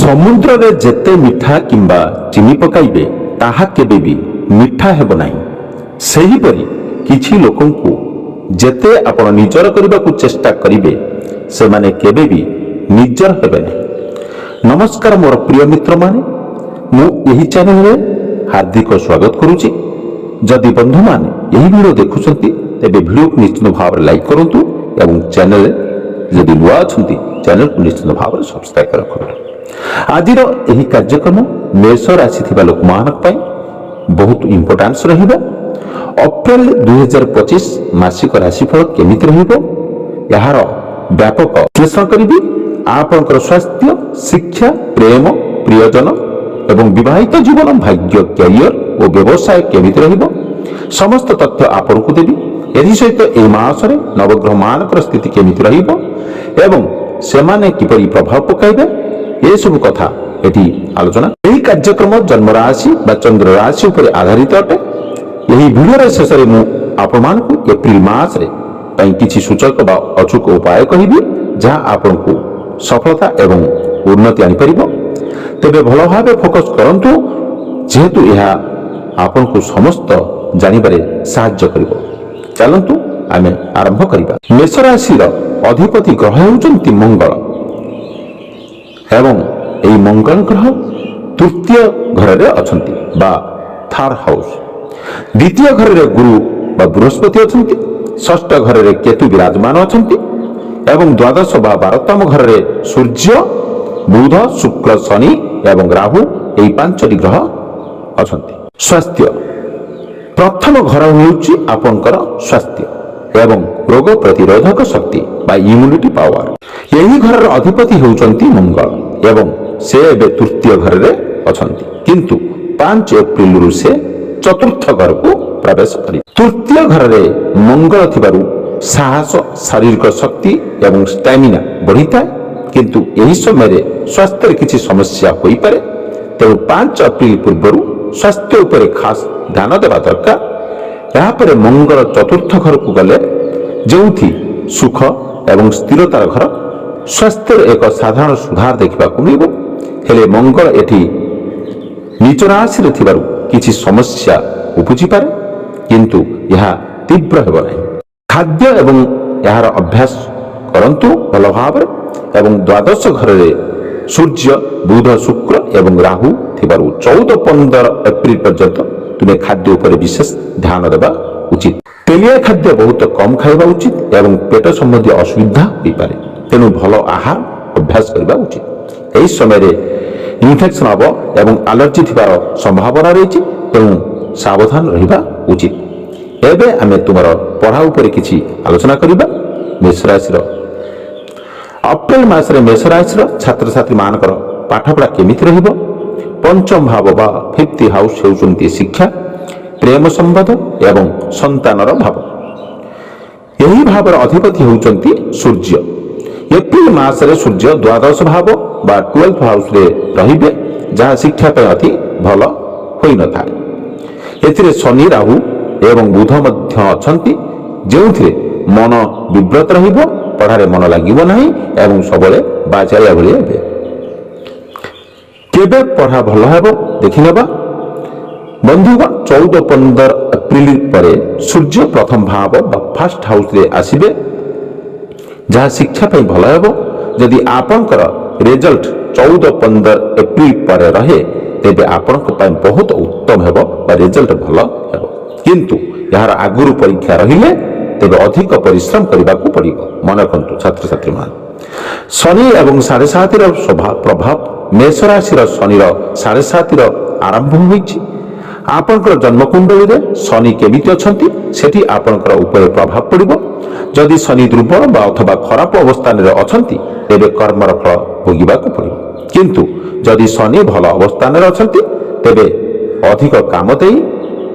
ସମୁଦ୍ରରେ ଯେତେ ମିଠା କିମ୍ବା ଚିନି ପକାଇବେ ତାହା କେବେ ବି ମିଠା ହେବ ନାହିଁ। ସେହିପରି କିଛି ଲୋକଙ୍କୁ ଯେତେ ଆପଣ ନିଜର କରିବାକୁ ଚେଷ୍ଟା କରିବେ ସେମାନେ କେବେ ବି ନିଜର ହେବେ ନାହିଁ। ନମସ୍କାର ମୋର ପ୍ରିୟ ମିତ୍ରମାନେ, ମୁଁ ଏହି ଚ୍ୟାନେଲରେ ହାର୍ଦ୍ଦିକ ସ୍ୱାଗତ କରୁଛି। ଯଦି ବନ୍ଧୁମାନେ ଏହି ଭିଡ଼ିଓ ଦେଖୁଛନ୍ତି ତେବେ ଭିଡ଼ିଓକୁ ନିଶ୍ଚିତ ଭାବରେ ଲାଇକ୍ କରନ୍ତୁ ଏବଂ ଚ୍ୟାନେଲରେ ଯଦି ନୂଆ ଅଛନ୍ତି ଚ୍ୟାନେଲକୁ ନିଶ୍ଚିତ ଭାବରେ ସବସ୍କ୍ରାଇବ୍ ରଖନ୍ତୁ। ଆଜିର ଏହି କାର୍ଯ୍ୟକ୍ରମ ମେଷ ରାଶି ଥିବା ଲୋକମାନଙ୍କ ପାଇଁ ବହୁତ ଇମ୍ପୋର୍ଟାନ୍ସ ରହିବ। ଅପ୍ରିଲ 2025 ମାସିକ ରାଶିଫଳ କେମିତି ରହିବ ଏହାର ବ୍ୟାପକ ବିଶ୍ଳେଷଣ କରିବି। ଆପଣଙ୍କର ସ୍ୱାସ୍ଥ୍ୟ, ଶିକ୍ଷା, ପ୍ରେମ, ପ୍ରିୟଜନ ଏବଂ ବିବାହିତ ଜୀବନ, ଭାଗ୍ୟ, କ୍ୟାରିୟର ଓ ବ୍ୟବସାୟ କେମିତି ରହିବ ସମସ୍ତ ତଥ୍ୟ ଆପଣଙ୍କୁ ଦେବି। ଏଥିସହିତ ଏହି ମାସରେ ନବଗ୍ରହ ମାନଙ୍କର ସ୍ଥିତି କେମିତି ରହିବ ଏବଂ ସେମାନେ କିପରି ପ୍ରଭାବ ପକାଇବେ ଏସବୁ କଥା ଏଠି ଆଲୋଚନା। ଏହି କାର୍ଯ୍ୟକ୍ରମ ଜନ୍ମ ରାଶି ବା ଚନ୍ଦ୍ର ରାଶି ଉପରେ ଆଧାରିତ ଅଟେ। ଏହି ଭିଡ଼ିଓର ଶେଷରେ ମୁଁ ଆପଣମାନଙ୍କୁ ଏପ୍ରିଲ ମାସରେ ପାଇଁ କିଛି ସୂଚକ ବା ଅଚୁକ ଉପାୟ କହିବି ଯାହା ଆପଣଙ୍କୁ ସଫଳତା ଏବଂ ଉନ୍ନତି ଆଣିପାରିବ। ତେବେ ଭଲ ଭାବେ ଫୋକସ୍ କରନ୍ତୁ ଯେହେତୁ ଏହା ଆପଣଙ୍କୁ ସମସ୍ତ ଜାଣିବାରେ ସାହାଯ୍ୟ କରିବ। ଚାଲନ୍ତୁ ଆମେ ଆରମ୍ଭ କରିବା। ମେଷ ରାଶିର ଅଧିପତି ଗ୍ରହ ହେଉଛନ୍ତି ମଙ୍ଗଳ ଏବଂ ଏହି ମଙ୍ଗଳ ଗ୍ରହ ତୃତୀୟ ଘରରେ ଅଛନ୍ତି ବା ଥାର୍ଡ ହାଉସ୍। ଦ୍ୱିତୀୟ ଘରରେ ଗୁରୁ ବା ବୃହସ୍ପତି ଅଛନ୍ତି। ଷଷ୍ଠ ଘରରେ କେତୁ ବିରାଜମାନ ଅଛନ୍ତି ଏବଂ ଦ୍ୱାଦଶ ବା 12ତମ ଘରରେ ସୂର୍ଯ୍ୟ, ବୁଧ, ଶୁକ୍ର, ଶନି ଏବଂ ରାହୁ ଏହି ପାଞ୍ଚଟି ଗ୍ରହ ଅଛନ୍ତି। ସ୍ୱାସ୍ଥ୍ୟ, ପ୍ରଥମ ଘର ହେଉଛି ଆପଣଙ୍କର ସ୍ୱାସ୍ଥ୍ୟ ଏବଂ ରୋଗ ପ୍ରତିରୋଧକ ଶକ୍ତି ବା ଇମ୍ୟୁନିଟି ପାୱାର। ଏହି ଘରର ଅଧିପତି ହେଉଛନ୍ତି ମଙ୍ଗଳ ଏବଂ ସେ ଏବେ ତୃତୀୟ ଘରରେ ଅଛନ୍ତି, କିନ୍ତୁ 5 ଏପ୍ରିଲରୁ ସେ ଚତୁର୍ଥ ଘରକୁ ପ୍ରବେଶ କରିବେ। ତୃତୀୟ ଘରରେ ମଙ୍ଗଳ ଥିବାରୁ ସାହସ, ଶାରୀରିକ ଶକ୍ତି ଏବଂ ଷ୍ଟାମିନା ବଢ଼ିଥାଏ, କିନ୍ତୁ ଏହି ସମୟରେ ସ୍ୱାସ୍ଥ୍ୟରେ କିଛି ସମସ୍ୟା ହୋଇପାରେ। ତେଣୁ 5 ଏପ୍ରିଲ ପୂର୍ବରୁ ସ୍ୱାସ୍ଥ୍ୟ ଉପରେ ଖାସ୍ ଧ୍ୟାନ ଦେବା ଦରକାର। ଏହାପରେ ମଙ୍ଗଳ ଚତୁର୍ଥ ଘରକୁ ଗଲେ ଯେଉଁଠି ସୁଖ ଏବଂ ସ୍ଥିରତାର ଘର, ସ୍ୱାସ୍ଥ୍ୟର ଏକ ସାଧାରଣ ସୁଧାର ଦେଖିବାକୁ ମିଳିବ। ହେଲେ ମଙ୍ଗଳ ଏଠି ନିଜ ରାଶିରେ ଥିବାରୁ କିଛି ସମସ୍ୟା ଉପୁଜିପାରେ, କିନ୍ତୁ ଏହା ତୀବ୍ର ହେବ ନାହିଁ। ଖାଦ୍ୟ ଏବଂ ଏହାର ଅଭ୍ୟାସ କରନ୍ତୁ ଭଲ ଭାବରେ ଏବଂ ଦ୍ୱାଦଶ ଘରରେ ସୂର୍ଯ୍ୟ, ବୁଧ, ଶୁକ୍ର ଏବଂ ରାହୁ ଥିବାରୁ 14-15 ଏପ୍ରିଲ ପର୍ଯ୍ୟନ୍ତ ତୁମେ ଖାଦ୍ୟ ଉପରେ ବିଶେଷ ଧ୍ୟାନ ଦେବା ଉଚିତ। ତେଲିଆ ଖାଦ୍ୟ ବହୁତ କମ୍ ଖାଇବା ଉଚିତ ଏବଂ ପେଟ ସମ୍ବନ୍ଧୀୟ ଅସୁବିଧା ହୋଇପାରେ, ତେଣୁ ଭଲ ଆହାର ଅଭ୍ୟାସ କରିବା ଉଚିତ। ଏହି ସମୟରେ ଇନଫେକ୍ସନ ହେବ ଏବଂ ଆଲର୍ଜି ଥିବାର ସମ୍ଭାବନା ରହିଛି, ତେଣୁ ସାବଧାନ ରହିବା ଉଚିତ। ଏବେ ଆମେ ତୁମର ପଢ଼ା ଉପରେ କିଛି ଆଲୋଚନା କରିବା। ମେଷ ରାଶିର ଅପ୍ରିଲ ମାସରେ ମେଷ ରାଶିର ଛାତ୍ରଛାତ୍ରୀମାନଙ୍କର ପାଠପଢ଼ା କେମିତି ରହିବ? ପଞ୍ଚମ ଭାବ ବା 5th ହାଉସ୍ ହେଉଛନ୍ତି ଶିକ୍ଷା, ପ୍ରେମ ସମ୍ବନ୍ଧ ଏବଂ ସନ୍ତାନର ଭାବ। ଏହି ଭାବର ଅଧିପତି ହେଉଛନ୍ତି ସୂର୍ଯ୍ୟ। ଏପ୍ରିଲ ମାସରେ ସୂର୍ଯ୍ୟ ଦ୍ୱାଦଶ ଭାବ ବା 12th ହାଉସ୍ରେ ରହିବେ, ଯାହା ଶିକ୍ଷା ପାଇଁ ଅତି ଭଲ ହୋଇନଥାଏ। ଏଥିରେ ଶନି, ରାହୁ ଏବଂ ବୁଧ ମଧ୍ୟ ଅଛନ୍ତି, ଯେଉଁଥିରେ ମନ ବିବ୍ରତ ରହିବ, ପଢ଼ାରେ ମନ ଲାଗିବ ନାହିଁ ଏବଂ ସବୁବେଳେ ବାଚାଳିଆ ଭଳି ହେବେ। କେବେ ପଢ଼ା ଭଲ ହେବ ଦେଖିନେବା। ବନ୍ଧୁଗଣ, 14-15 ଏପ୍ରିଲ ପରେ ସୂର୍ଯ୍ୟ ପ୍ରଥମ ଭାବ ବା 1st ହାଉସ୍ରେ ଆସିବେ, ଯାହା ଶିକ୍ଷା ପାଇଁ ଭଲ ହେବ। ଯଦି ଆପଣଙ୍କର ରେଜଲ୍ଟ 14-15 ଏପ୍ରିଲ ପରେ ରହେ ତେବେ ଆପଣଙ୍କ ପାଇଁ ବହୁତ ଉତ୍ତମ ହେବ ବା ରେଜଲ୍ଟ ଭଲ ହେବ, କିନ୍ତୁ ଏହାର ଆଗରୁ ପରୀକ୍ଷା ରହିଲେ ତେବେ ଅଧିକ ପରିଶ୍ରମ କରିବାକୁ ପଡ଼ିବ। ମନେ ରଖନ୍ତୁ ଛାତ୍ରଛାତ୍ରୀମାନେ, ଶନି ଏବଂ 7.5ର ପ୍ରଭାବ। ମେଷ ରାଶିର ଶନିର 7.5ର ଆରମ୍ଭ ହୋଇଛି। ଆପଣଙ୍କର ଜନ୍ମକୁଣ୍ଡଳୀରେ ଶନି କେମିତି ଅଛନ୍ତି ସେଠି ଆପଣଙ୍କର ଉପରେ ପ୍ରଭାବ ପଡ଼ିବ। ଯଦି ଶନି ଦୁର୍ବଳ ବା ଅଥବା ଖରାପ ଅବସ୍ଥାନରେ ଅଛନ୍ତି ତେବେ କର୍ମର ଫଳ ଭୋଗିବାକୁ ପଡ଼ିବ, କିନ୍ତୁ ଯଦି ଶନି ଭଲ ଅବସ୍ଥାନରେ ଅଛନ୍ତି ତେବେ ଅଧିକ କାମ ଦେଇ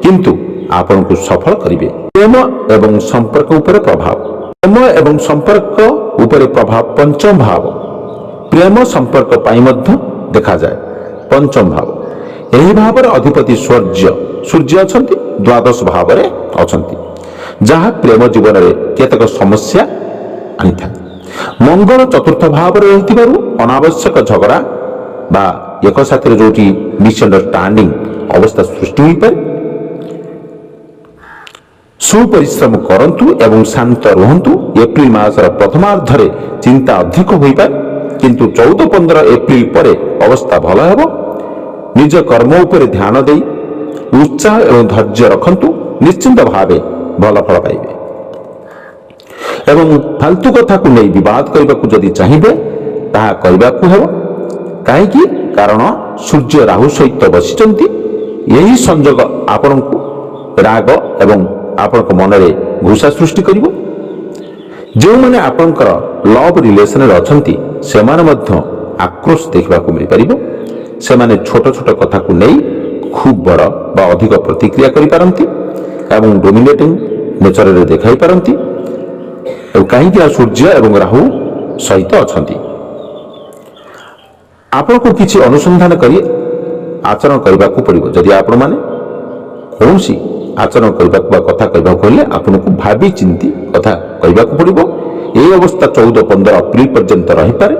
କିନ୍ତୁ ଆପଣଙ୍କୁ ସଫଳ କରିବେ। ପ୍ରେମ ଏବଂ ସମ୍ପର୍କ ଉପରେ ପ୍ରଭାବ। ପ୍ରେମ ଏବଂ ସମ୍ପର୍କ ଉପରେ ପ୍ରଭାବ ପଞ୍ଚମ ଭାବ। ପ୍ରେମ ସମ୍ପର୍କ ପାଇଁ ମଧ୍ୟ ଦେଖାଯାଏ ପଞ୍ଚମ ଭାବ। ଏହି ଭାବରେ ଅଧିପତି ସୂର୍ଯ୍ୟ ଅଛନ୍ତି, ଦ୍ୱାଦଶ ଭାବରେ ଅଛନ୍ତି, ଯାହା ପ୍ରେମ ଜୀବନରେ କେତେକ ସମସ୍ୟା ଆଣିଥାଏ। ମଙ୍ଗଳ ଚତୁର୍ଥ ଭାବରେ ରହିଥିବାରୁ ଅନାବଶ୍ୟକ ଝଗଡ଼ା ବା ଏକ ସାଥିରେ ଯୋଉଠି ମିସଅଣ୍ଡରଷ୍ଟାଣ୍ଡିଂ ଅବସ୍ଥା ସୃଷ୍ଟି ହୋଇପାରେ। ସୁପରିଶ୍ରମ କରନ୍ତୁ ଏବଂ ଶାନ୍ତ ରୁହନ୍ତୁ। ଏପ୍ରିଲ ମାସର ପ୍ରଥମାର୍ଦ୍ଧରେ ଚିନ୍ତା ଅଧିକ ହୋଇପାରେ, କିନ୍ତୁ 14-15 ଏପ୍ରିଲ ପରେ ଅବସ୍ଥା ଭଲ ହେବ। ନିଜ କର୍ମ ଉପରେ ଧ୍ୟାନ ଦେଇ ଉତ୍ସାହ ଏବଂ ଧୈର୍ଯ୍ୟ ରଖନ୍ତୁ, ନିଶ୍ଚିନ୍ତ ଭାବେ ଭଲ ଫଳ ପାଇବେ। ଏବଂ ଫାଲତୁ କଥାକୁ ନେଇ ବିବାଦ କରିବାକୁ ଯଦି ଚାହିଁବେ ତାହା କରିବାକୁ ହେବ। କାହିଁକି? କାରଣ ସୂର୍ଯ୍ୟ ରାହୁ ସହିତ ବସିଛନ୍ତି। ଏହି ସଂଯୋଗ ଆପଣଙ୍କୁ ରାଗ ଏବଂ ଆପଣଙ୍କ ମନରେ ଘୃଷା ସୃଷ୍ଟି କରିବ। ଯେଉଁମାନେ ଆପଣଙ୍କର ଲଭ୍ ରିଲେସନରେ ଅଛନ୍ତି ସେମାନେ ମଧ୍ୟ ଆକ୍ରୋଶ ଦେଖିବାକୁ ମିଳିପାରିବ। ସେମାନେ ଛୋଟ ଛୋଟ କଥାକୁ ନେଇ ଖୁବ୍ ବଡ଼ ବା ଅଧିକ ପ୍ରତିକ୍ରିୟା କରିପାରନ୍ତି ଏବଂ ଡୋମିନେଟିଂ ନେଚରରେ ଦେଖାଇ ପାରନ୍ତି। କାହିଁକି ନା ସୂର୍ଯ୍ୟ ଏବଂ ରାହୁ ସହିତ ଅଛନ୍ତି। ଆପଣଙ୍କୁ କିଛି ଅନୁସନ୍ଧାନ କରି ଆଚରଣ କରିବାକୁ ପଡ଼ିବ। ଯଦି ଆପଣମାନେ କୌଣସି ଆଚରଣ କରିବାକୁ ବା କଥା କହିବାକୁ ହେଲେ ଆପଣଙ୍କୁ ଭାବି ଚିନ୍ତି କଥା କହିବାକୁ ପଡ଼ିବ। ଏହି ଅବସ୍ଥା 14-15 ଏପ୍ରିଲ ପର୍ଯ୍ୟନ୍ତ ରହିପାରେ।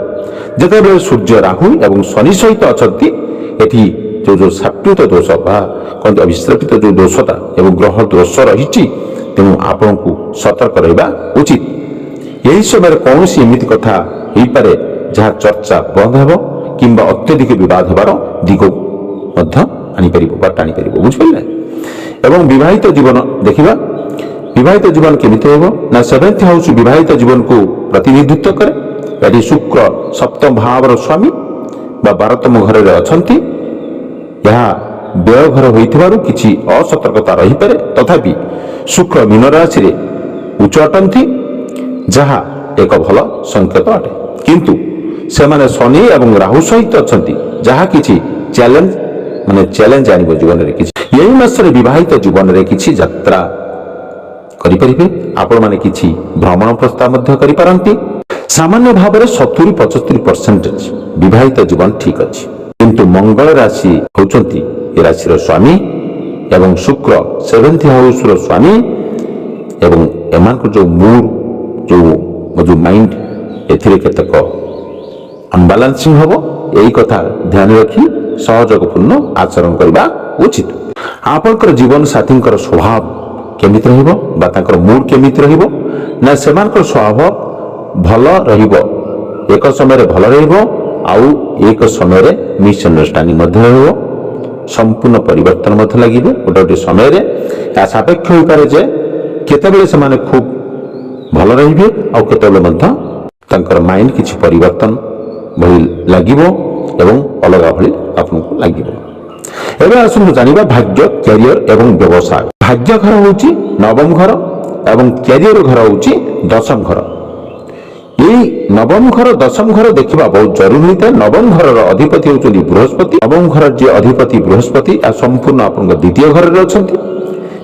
ଯେତେବେଳେ ସୂର୍ଯ୍ୟ ରାହୁ ଏବଂ ଶନି ସହିତ ଅଛନ୍ତି, ଏଠି ଯୋଉ ଶାପ୍ୟୁତ ଦୋଷ ବା କହନ୍ତି ଅଭିଶ୍ରାପିତ ଯୋଉ ଦୋଷଟା ଏବଂ ଗ୍ରହ ଦୋଷ ରହିଛି, ତେଣୁ ଆପଣଙ୍କୁ ସତର୍କ ରହିବା ଉଚିତ। ଏହି ସମୟରେ କୌଣସି ଏମିତି କଥା ହେଇପାରେ ଯାହା ଚର୍ଚ୍ଚା ବନ୍ଦ ହେବ କିମ୍ବା ଅତ୍ୟଧିକ ବିବାଦ ହେବାର ଦିଗକୁ ମଧ୍ୟ ଆଣିପାରିବ ବା ଟାଣିପାରିବ। ବୁଝିପାରିଲେ? ଏବଂ ବିବାହିତ ଜୀବନ ଦେଖିବା। ବିବାହିତ ଜୀବନ କେମିତି ହେବ ନା 7th ହାଉସ ବିବାହିତ ଜୀବନକୁ ପ୍ରତିନିଧିତ୍ୱ କରେ। ଏଠି ଶୁକ୍ର ସପ୍ତମ ଭାବର ସ୍ୱାମୀ ବା 12ତମ ଘରରେ ଅଛନ୍ତି। ଏହା ବ୍ୟୟ ଘର ହୋଇଥିବାରୁ କିଛି ଅସତର୍କତା ରହିପାରେ। ତଥାପି ଶୁକ୍ର ମୀନ ରାଶିରେ ଉଚ୍ଚ ଅଟନ୍ତି, ଯାହା ଏକ ଭଲ ସଂକେତ ଅଟେ। କିନ୍ତୁ ସେମାନେ ଶନି ଏବଂ ରାହୁ ସହିତ ଅଛନ୍ତି, ଯାହା କିଛି ଚ୍ୟାଲେଞ୍ଜ ଆଣିବ ଜୀବନରେ। କିଛି ଏହି ମାସରେ ବିବାହିତ ଜୀବନରେ କିଛି ଯାତ୍ରା କରିପାରିବେ। ଆପଣମାନେ କିଛି ଭ୍ରମଣ ପ୍ରସ୍ତାବ ମଧ୍ୟ କରିପାରନ୍ତି। ସାମାନ୍ୟ ଭାବରେ 70-75% ବିବାହିତ ଜୀବନ ଠିକ ଅଛି। କିନ୍ତୁ ମଙ୍ଗଳ ରାଶି ହେଉଛନ୍ତି ଏ ରାଶିର ସ୍ୱାମୀ ଏବଂ ଶୁକ୍ର 7th ହାଉସର ସ୍ୱାମୀ ଏବଂ ଏମାନଙ୍କର ଯୋଉ ମୁଡ ଯୋଉ ମାଇଣ୍ଡ ଏଥିରେ କେତେକ ଅନବାଲାନ୍ସିଂ ହେବ। ଏହି କଥା ଧ୍ୟାନ ରଖି ସହଯୋଗପୂର୍ଣ୍ଣ ଆଚରଣ କରିବା ଉଚିତ। ଆପଣଙ୍କର ଜୀବନ ସାଥୀଙ୍କର ସ୍ୱଭାବ କେମିତି ରହିବ ବା ତାଙ୍କର ମୁଡ କେମିତି ରହିବ ନା ସେମାନଙ୍କର ସ୍ୱଭାବ ଭଲ ରହିବ, ଏକ ସମୟରେ ଭଲ ରହିବ ଆଉ ଏକ ସମୟରେ ମିସଅଣ୍ଡରଷ୍ଟାଣ୍ଡିଂ ମଧ୍ୟ ରହିବ। ସମ୍ପୂର୍ଣ୍ଣ ପରିବର୍ତ୍ତନ ମଧ୍ୟ ଲାଗିବ ଗୋଟେ ସମୟରେ। ଏହା ସାପେକ୍ଷ ହୋଇପାରେ ଯେ କେତେବେଳେ ସେମାନେ ଖୁବ ଭଲ ରହିବେ ଆଉ କେତେବେଳେ ମଧ୍ୟ ତାଙ୍କର ମାଇଣ୍ଡ କିଛି ପରିବର୍ତ୍ତନ ଭଳି ଲାଗିବ ଏବଂ ଅଲଗା ଭଳି ଆପଣଙ୍କୁ ଲାଗିବ। ଏବେ ଆସନ୍ତୁ ଜାଣିବା ଭାଗ୍ୟ, କ୍ୟାରିୟର ଏବଂ ବ୍ୟବସାୟ। ଭାଗ୍ୟ ଘର ହେଉଛି 9ମ ଘର ଏବଂ କ୍ୟାରିୟର ଘର ହେଉଛି 10ମ ଘର। এই 9ମ ଘର 10ମ ଘର ଦେଖିବା ବହୁତ ଜରୁରୀ ହୋଇଥାଏ। 9ମ ଘରର ଅଧିପତି ହେଉଛନ୍ତି ବୃହସ୍ପତି। 9ମ ଘରର ଯିଏ ଅଧିପତି ବୃହସ୍ପତି ସମ୍ପୂର୍ଣ୍ଣ ଆପଣଙ୍କ ଦ୍ୱିତୀୟ ଘରରେ ଅଛନ୍ତି।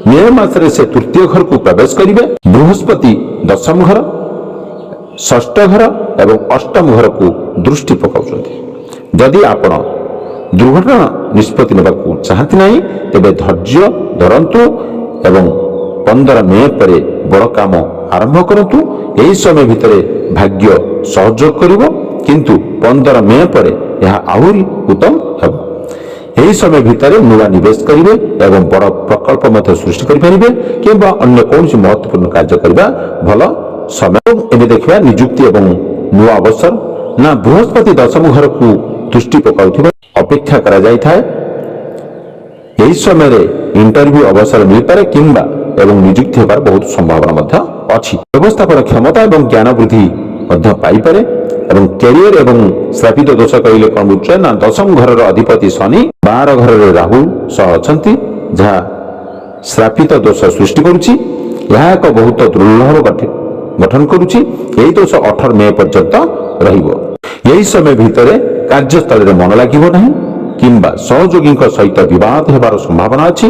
ମେ ମାସରେ ସେ ତୃତୀୟ ଘରକୁ ପ୍ରବେଶ କରିବେ। ବୃହସ୍ପତି 10ମ ଘର, 6ଠ ଘର ଏବଂ 8ମ ଘରକୁ ଦୃଷ୍ଟି ପକାଉଛନ୍ତି। ଯଦି ଆପଣ ଦୁର୍ଘଟଣା ନିଷ୍ପତ୍ତି ନେବାକୁ ଚାହାନ୍ତି ନାହିଁ ତେବେ ଧୈର୍ଯ୍ୟ ଧରନ୍ତୁ ଏବଂ 15 ମେ ପରେ ବଡ଼ କାମ ଆରମ୍ଭ କରନ୍ତୁ। ଏହି ସମୟ ଭିତରେ ଭାଗ୍ୟ ସହଯୋଗ କରିବ, କିନ୍ତୁ 15 ମେ ପରେ ଏହା ଆହୁରି ଉତ୍ତମ ହେବ। ଏହି ସମୟ ଭିତରେ ନୂଆ ନିବେଶ କରିବେ ଏବଂ ବଡ଼ ପ୍ରକଳ୍ପ ମଧ୍ୟ ସୃଷ୍ଟି କରିପାରିବେ କିମ୍ବା ଅନ୍ୟ କୌଣସି ମହତ୍ୱପୂର୍ଣ୍ଣ କାର୍ଯ୍ୟ କରିବା ଭଲ ସମୟ। ଏବେ ଦେଖିବା ନିଯୁକ୍ତି ଏବଂ ନୂଆ ଅବସର। ନା ବୃହସ୍ପତି 10ମ ଘରକୁ ଦୃଷ୍ଟି ପକାଉଥିବା ଅପେକ୍ଷା କରାଯାଇଥାଏ। ଏହି ସମୟରେ ଇଣ୍ଟରଭ୍ୟୁ ଅବସର ମିଳିପାରେ କିମ୍ବା ଏବଂ ନିଯୁକ୍ତି ହେବାର ବହୁତ ସମ୍ଭାବନା ମଧ୍ୟ ଅଛି। ବ୍ୟବସ୍ଥାପନ କ୍ଷମତା ଏବଂ ଜ୍ଞାନ ବୃଦ୍ଧି ମଧ୍ୟ ପାଇପାରେ। ଏବଂ କ୍ୟାରିୟର ଏବଂ ଶ୍ରାପିତ ଦୋଷ କହିଲେ କଣ ବୁଝୁଛେ ନା 10ମ ଘରର ଅଧିପତି ଶନି 12 ଘରରେ ରାହୁ ସହ ଅଛନ୍ତି, ଯାହା ଶ୍ରାପିତ ଦୋଷ ସୃଷ୍ଟି କରୁଛି। ଏହା ଏକ ବହୁତ ଦୁର୍ଲଭ ଗଠନ କରୁଛି। ଏହି ଦୋଷ 18 ମେ ପର୍ଯ୍ୟନ୍ତ ରହିବ। ଏହି ସମୟ ଭିତରେ କାର୍ଯ୍ୟସ୍ଥଳରେ ମନ ଲାଗିବ ନାହିଁ କିମ୍ବା ସହଯୋଗୀଙ୍କ ସହିତ ବିବାଦ ହେବାର ସମ୍ଭାବନା ଅଛି।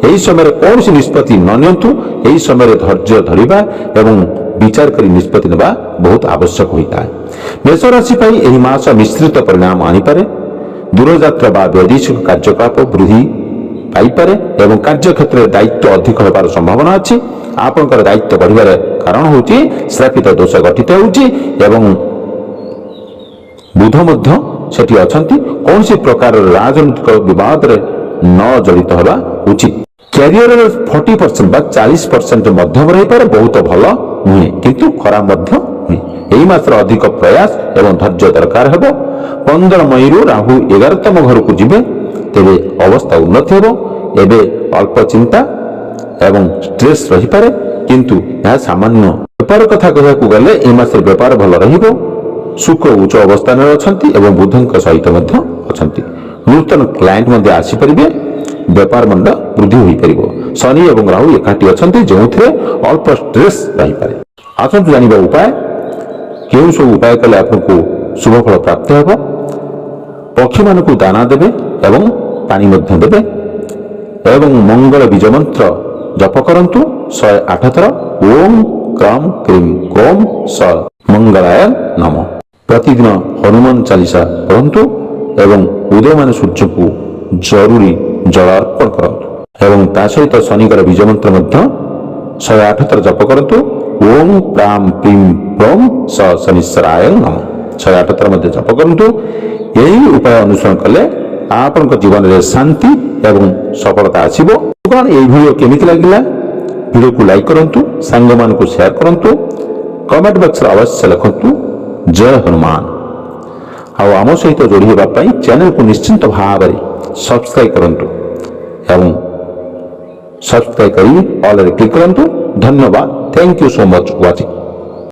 ଏହି ସମୟରେ କୌଣସି ନିଷ୍ପତ୍ତି ନ ନିଅନ୍ତୁ। ଏହି ସମୟରେ ଧୈର୍ଯ୍ୟ ଧରିବା ଏବଂ ବିଚାର କରି ନିଷ୍ପତ୍ତି ନେବା ବହୁତ ଆବଶ୍ୟକ ହୋଇଥାଏ। ମେଷ ରାଶି ପାଇଁ ଏହି ମାସ ମିଶ୍ରିତ ପରିଣାମ ଆଣିପାରେ। ଦୂରଯାତ୍ରା ବା ବୈଦେଶିକ କାର୍ଯ୍ୟକଳାପ ବୃଦ୍ଧି ପାଇପାରେ ଏବଂ କାର୍ଯ୍ୟକ୍ଷେତ୍ରରେ ଦାୟିତ୍ୱ ଅଧିକ ହେବାର ସମ୍ଭାବନା ଅଛି। ଆପଣଙ୍କର ଦାୟିତ୍ୱ ବଢ଼ିବାର କାରଣ ହେଉଛି ଶ୍ରାପିତ ଦୋଷ ଗଠିତ ହେଉଛି ଏବଂ ବୁଧ ମଧ୍ୟ ସେଠି ଅଛନ୍ତି କୌଣସି ପ୍ରକାର ରାଜନୈତିକ ବିବାଦରେ ନ ଜଡ଼ିତ ହେବା ଉଚିତ। କ୍ୟାରିୟରର 40% ବା 40% ମଧ୍ୟମ ରହିପାରେ, ବହୁତ ଭଲ ନୁହେଁ କିନ୍ତୁ ଖରାପ ମଧ୍ୟ ନୁହେଁ। ଏହି ମାସରେ ଅଧିକ ପ୍ରୟାସ ଏବଂ ଧୈର୍ଯ୍ୟ ଦରକାର ହେବ। 15 ମଇରୁ ରାହୁ 11ତମ ଘରକୁ ଯିବେ, ତେବେ ଅବସ୍ଥା ଉନ୍ନତି ହେବ। ଏବେ ଅଳ୍ପ ଚିନ୍ତା ଏବଂ ଷ୍ଟ୍ରେସ୍ ରହିପାରେ କିନ୍ତୁ ଏହା ସାମାନ୍ୟ। ବେପାର କଥା କହିବାକୁ ଗଲେ ଏହି ମାସରେ ବେପାର ଭଲ ରହିବ। ଶୁକ୍ର ଉଚ୍ଚ ଅବସ୍ଥାନରେ ଅଛନ୍ତି ଏବଂ ବୁଧଙ୍କ ସହିତ ମଧ୍ୟ ଅଛନ୍ତି। ନୂତନ କ୍ଲାଏଣ୍ଟ ମଧ୍ୟ ଆସିପାରିବେ, ବେପାର ମଣ୍ଡ ବୃଦ୍ଧି ହୋଇପାରିବ। ଶନି ଏବଂ ରାହୁ ଏକାଠି ଅଛନ୍ତି ଯେଉଁଥିରେ ଅଳ୍ପ ଷ୍ଟ୍ରେସ୍ ରହିପାରେ। ଆସନ୍ତୁ ଜାଣିବା ଉପାୟ। କେଉଁ ସବୁ ଉପାୟ କଲେ ଆପଣଙ୍କୁ ଶୁଭ ଫଳ ପ୍ରାପ୍ତ ହେବ। ପକ୍ଷୀମାନଙ୍କୁ ଦାନା ଦେବେ ଏବଂ ପାଣି ମଧ୍ୟ ଦେବେ ଏବଂ ମଙ୍ଗଳ ବୀଜ ମନ୍ତ୍ର ଜପ କରନ୍ତୁ 108 ଥର। ଓಂ କ୍ରମ କ୍ରିମ କ୍ରୋମ ସ ମଙ୍ଗଳାୟ ନମଃ। ପ୍ରତିଦିନ ହନୁମାନ ଚାଳିସା ପଢ଼ନ୍ତୁ ଏବଂ ଉଦୟମାନ ସୂର୍ଯ୍ୟଙ୍କୁ ଜରୁରୀ ଜଳ ଅର୍ପଣ କରନ୍ତୁ ଏବଂ ତା ସହିତ ଶନିଙ୍କର ବୀଜ ମନ୍ତ୍ର ମଧ୍ୟ 108 ଥର ଜପ କରନ୍ତୁ। ଓಂ ପ୍ରାମ ପ୍ରିମ ପ୍ରୋମ ସ ଶନିଶ୍ଚରାୟ ନମଃ 108 ଥର ମଧ୍ୟ ଜପ କରନ୍ତୁ। ଏହି ଉପାୟ ଅନୁସରଣ କଲେ ଆପଣଙ୍କ ଜୀବନରେ ଶାନ୍ତି ଏବଂ ସଫଳତା ଆସିବ। କ'ଣ ଏହି ଭିଡ଼ିଓ କେମିତି ଲାଗିଲା? ଭିଡ଼ିଓକୁ ଲାଇକ୍ କରନ୍ତୁ, ସାଙ୍ଗମାନଙ୍କୁ ସେୟାର କରନ୍ତୁ, କମେଣ୍ଟ ବକ୍ସରେ ଅବଶ୍ୟ ଲେଖନ୍ତୁ ଜୟ ହନୁମାନ। ଆଉ ଆମ ସହିତ ଯୋଡ଼ି ହେବା ପାଇଁ ଚ୍ୟାନେଲକୁ ନିଶ୍ଚିନ୍ତ ଭାବରେ ସବସ୍କ୍ରାଇବ୍ କରନ୍ତୁ ଏବଂ ସବସ୍କ୍ରାଇବ୍ କରି ଅଲ୍ରେ କ୍ଲିକ୍ କରନ୍ତୁ। ଧନ୍ୟବାଦ। Thank you so much watching.